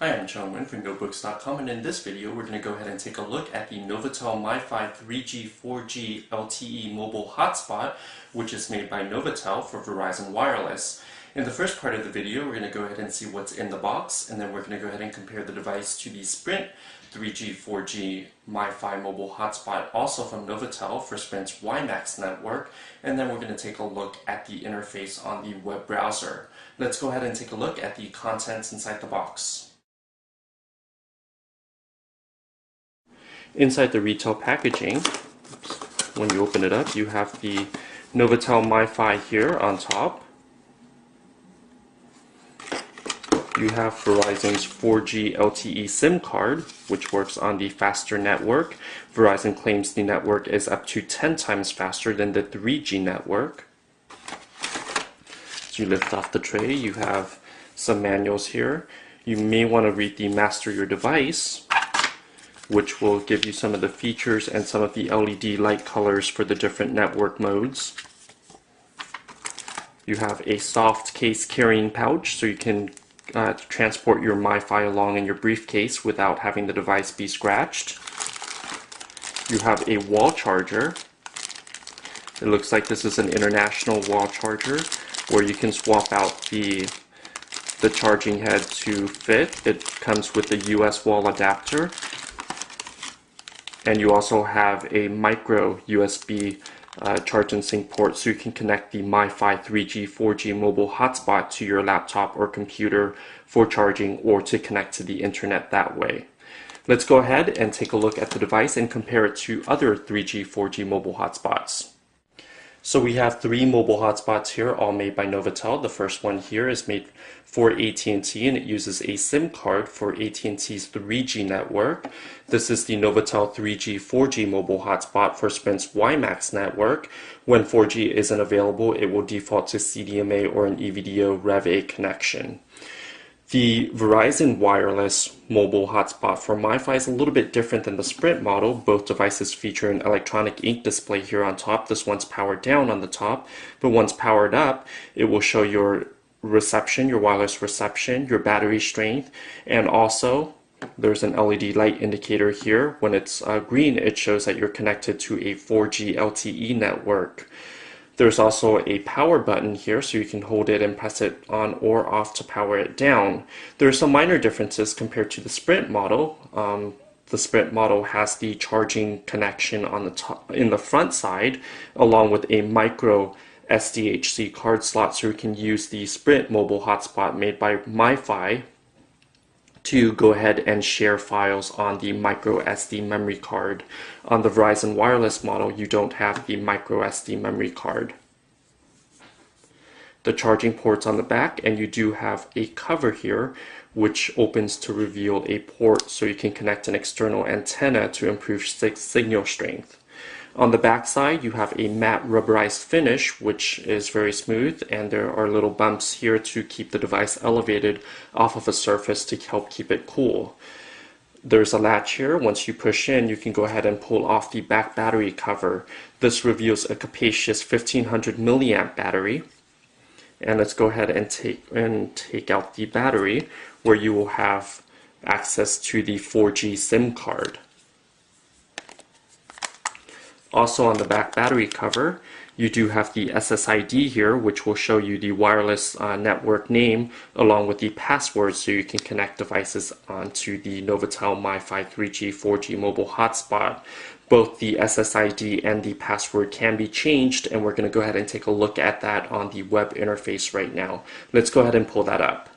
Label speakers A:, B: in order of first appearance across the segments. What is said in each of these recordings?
A: Hi, I'm Chung Nguyen from GoBooks.com, and in this video we're going to go ahead and take a look at the Novatel MiFi 3G 4G LTE mobile hotspot, which is made by Novatel for Verizon Wireless. In the first part of the video we're going to go ahead and see what's in the box, and then we're going to go ahead and compare the device to the Sprint 3G 4G MiFi mobile hotspot, also from Novatel for Sprint's WiMAX network, and then we're going to take a look at the interface on the web browser. Let's go ahead and take a look at the contents inside the box. Inside the retail packaging, when you open it up, you have the Novatel MiFi here on top. You have Verizon's 4G LTE SIM card, which works on the faster network. Verizon claims the network is up to 10 times faster than the 3G network. So you lift off the tray, you have some manuals here. You may want to read the Master Your Device, which will give you some of the features and some of the LED light colors for the different network modes. You have a soft case carrying pouch, so you can transport your MiFi along in your briefcase without having the device be scratched. You have a wall charger. It looks like this is an international wall charger where you can swap out the charging head to fit. It comes with a US wall adapter. And you also have a micro USB charge and sync port, so you can connect the MiFi 3G 4G mobile hotspot to your laptop or computer for charging or to connect to the internet that way. Let's go ahead and take a look at the device and compare it to other 3G 4G mobile hotspots. So we have three mobile hotspots here, all made by Novatel. The first one here is made for AT&T, and it uses a SIM card for AT&T's 3G network. This is the Novatel 3G 4G mobile hotspot for Sprint's WiMAX network. When 4G isn't available, it will default to CDMA or an EVDO Rev A connection. The Verizon Wireless mobile hotspot for MiFi is a little bit different than the Sprint model. Both devices feature an electronic ink display here on top. This one's powered down on the top, but once powered up, it will show your reception, your wireless reception, your battery strength, and also there's an LED light indicator here. When it's green, it shows that you're connected to a 4G LTE network. There's also a power button here, so you can hold it and press it on or off to power it down. There are some minor differences compared to the Sprint model. The Sprint model has the charging connection on the top, in the front side, along with a micro SDHC card slot, so you can use the Sprint mobile hotspot made by MiFi to go ahead and share files on the micro SD memory card. On the Verizon Wireless model, you don't have the micro SD memory card. The charging port's on the back, and you do have a cover here which opens to reveal a port so you can connect an external antenna to improve signal strength. On the back side, you have a matte rubberized finish, which is very smooth, and there are little bumps here to keep the device elevated off of a surface to help keep it cool. There's a latch here. Once you push in, you can go ahead and pull off the back battery cover. This reveals a capacious 1500 milliamp battery. And let's go ahead and take out the battery, where you will have access to the 4G SIM card. Also on the back battery cover, you do have the SSID here, which will show you the wireless network name along with the password, so you can connect devices onto the Novatel MiFi 3G 4G mobile hotspot. Both the SSID and the password can be changed, and we're going to go ahead and take a look at that on the web interface right now. Let's go ahead and pull that up.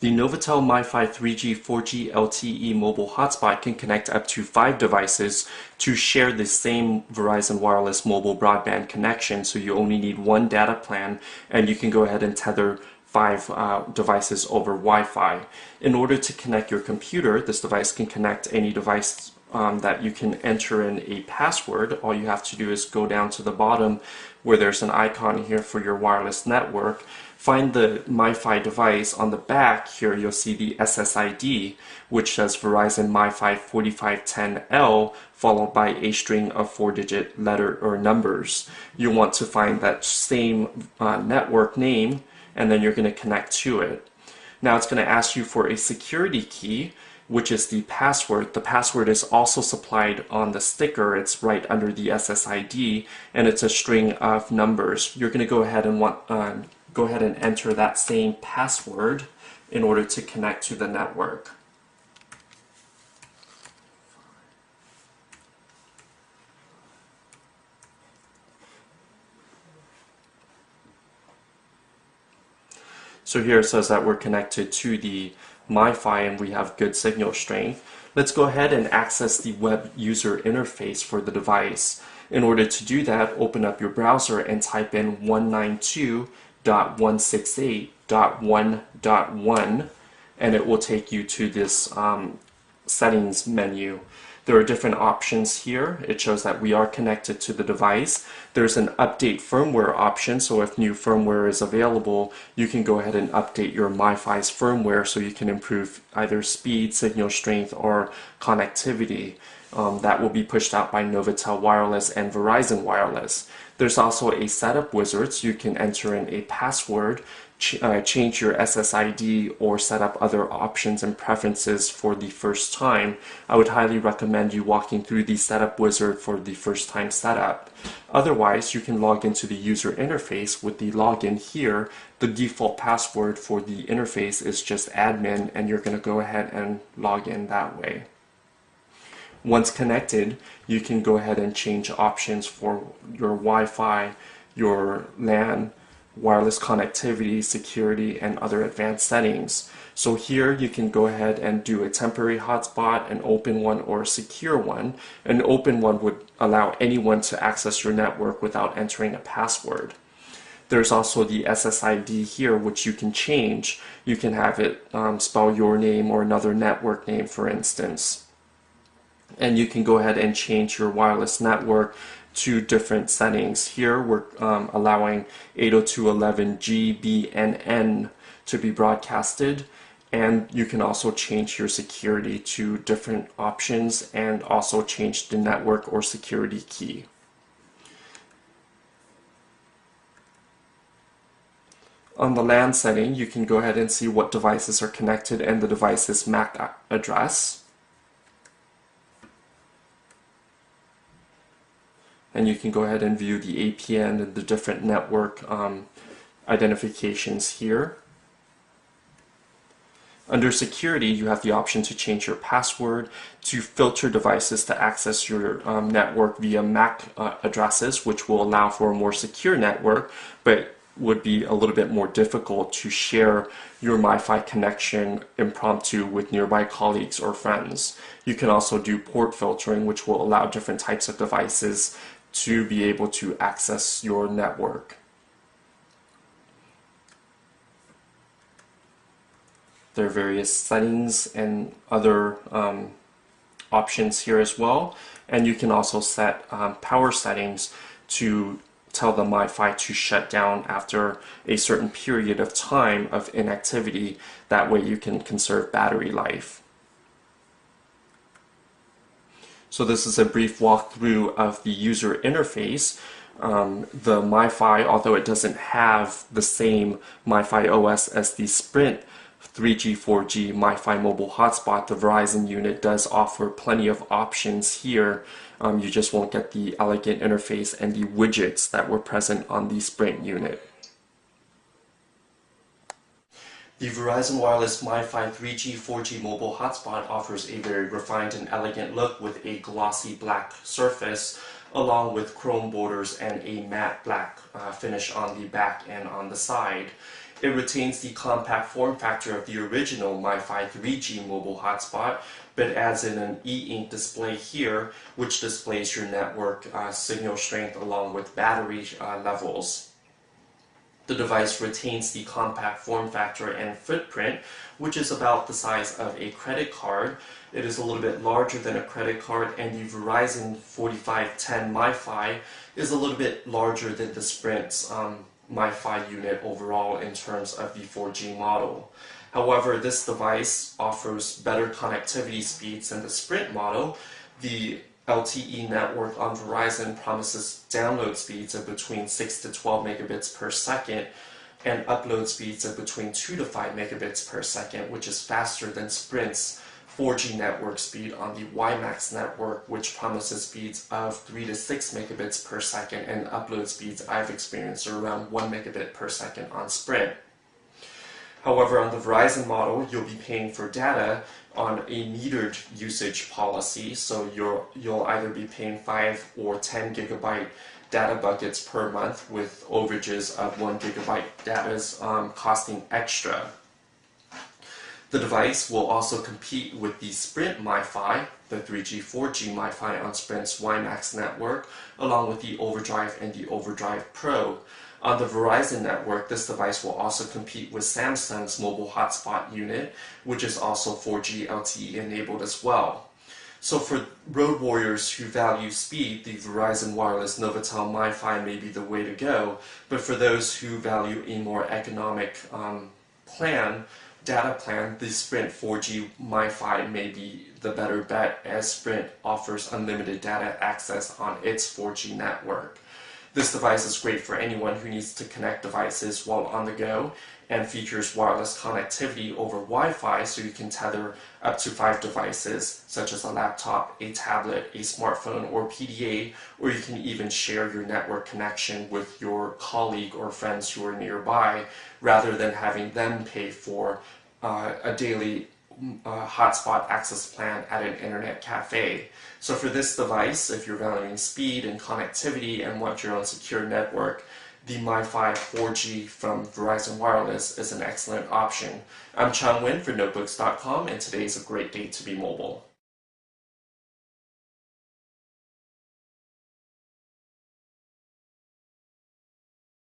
A: The Novatel MiFi 3G 4G LTE mobile hotspot can connect up to 5 devices to share the same Verizon Wireless mobile broadband connection, so you only need one data plan, and you can go ahead and tether 5 devices over Wi-Fi. In order to connect your computer, this device can connect any device that you can enter in a password. All you have to do is go down to the bottom where there's an icon here for your wireless network. Find the MiFi device. On the back here, you'll see the SSID, which says Verizon MiFi 4510L, followed by a string of 4-digit letter or numbers. You want to find that same network name, and then you're going to connect to it. Now it's going to ask you for a security key, which is the password. The password is also supplied on the sticker. It's right under the SSID, and it's a string of numbers. You're going to go ahead and go ahead and enter that same password in order to connect to the network. So here it says that we're connected to the MiFi and we have good signal strength. Let's go ahead and access the web user interface for the device. In order to do that, open up your browser and type in 192.168.1.1 and it will take you to this settings menu. There are different options here. It shows that we are connected to the device. There's an update firmware option, so if new firmware is available, you can go ahead and update your MiFi's firmware so you can improve either speed, signal strength, or connectivity. That will be pushed out by Novatel Wireless and Verizon Wireless. There's also a setup wizard, so you can enter in a password, change your SSID, or set up other options and preferences for the first time. I would highly recommend you walking through the setup wizard for the first time setup. Otherwise, you can log into the user interface with the login here. The default password for the interface is just admin, and you're going to go ahead and log in that way. Once connected, you can go ahead and change options for your Wi-Fi, your LAN, wireless connectivity, security, and other advanced settings. So here you can go ahead and do a temporary hotspot, an open one, or a secure one. An open one would allow anyone to access your network without entering a password. There's also the SSID here, which you can change. You can have it spell your name or another network name, for instance. And you can go ahead and change your wireless network to different settings. Here we're allowing 802.11g.b.n.n to be broadcasted, and you can also change your security to different options and also change the network or security key. On the LAN setting, you can go ahead and see what devices are connected and the device's MAC address. And you can go ahead and view the APN and the different network identifications here. Under security, you have the option to change your password, to filter devices to access your network via MAC addresses, which will allow for a more secure network, but would be a little bit more difficult to share your MiFi connection impromptu with nearby colleagues or friends. You can also do port filtering, which will allow different types of devices to be able to access your network. There are various settings and other options here as well, and you can also set power settings to tell the MiFi to shut down after a certain period of time of inactivity. That way you can conserve battery life. So this is a brief walkthrough of the user interface. The MiFi, although it doesn't have the same MiFi OS as the Sprint 3G, 4G MiFi mobile hotspot, the Verizon unit does offer plenty of options here. You just won't get the elegant interface and the widgets that were present on the Sprint unit. The Verizon Wireless MiFi 3G, 4G mobile hotspot offers a very refined and elegant look with a glossy black surface, along with chrome borders and a matte black finish on the back and on the side. It retains the compact form factor of the original MiFi 3G mobile hotspot, but adds in an e-ink display here, which displays your network signal strength along with battery levels. The device retains the compact form factor and footprint, which is about the size of a credit card. It is a little bit larger than a credit card, and the Verizon 4510 MiFi is a little bit larger than the Sprint's MiFi unit overall in terms of the 4G model. However, this device offers better connectivity speeds than the Sprint model. The LTE network on Verizon promises download speeds of between 6 to 12 megabits per second, and upload speeds of between 2 to 5 megabits per second, which is faster than Sprint's 4G network speed on the WiMAX network, which promises speeds of 3 to 6 megabits per second, and upload speeds I've experienced are around 1 megabit per second on Sprint. However, on the Verizon model, you'll be paying for data on a metered usage policy, so you'll either be paying 5 or 10 gigabyte data buckets per month, with overages of 1 gigabyte data costing extra. The device will also compete with the Sprint MiFi, the 3G, 4G MiFi on Sprint's WiMAX network, along with the Overdrive and the Overdrive Pro. On the Verizon network, this device will also compete with Samsung's mobile hotspot unit, which is also 4G LTE enabled as well. So for road warriors who value speed, the Verizon Wireless Novatel MiFi may be the way to go, but for those who value a more economic data plan, the Sprint 4G MiFi may be the better bet, as Sprint offers unlimited data access on its 4G network. This device is great for anyone who needs to connect devices while on the go, and features wireless connectivity over Wi-Fi, so you can tether up to 5 devices, such as a laptop, a tablet, a smartphone, or PDA, or you can even share your network connection with your colleague or friends who are nearby, rather than having them pay for a daily hotspot access plan at an internet cafe. So for this device, if you're valuing speed and connectivity and want your own secure network, the MiFi 4G from Verizon Wireless is an excellent option. I'm Chang Wen for Notebooks.com, and today is a great day to be mobile.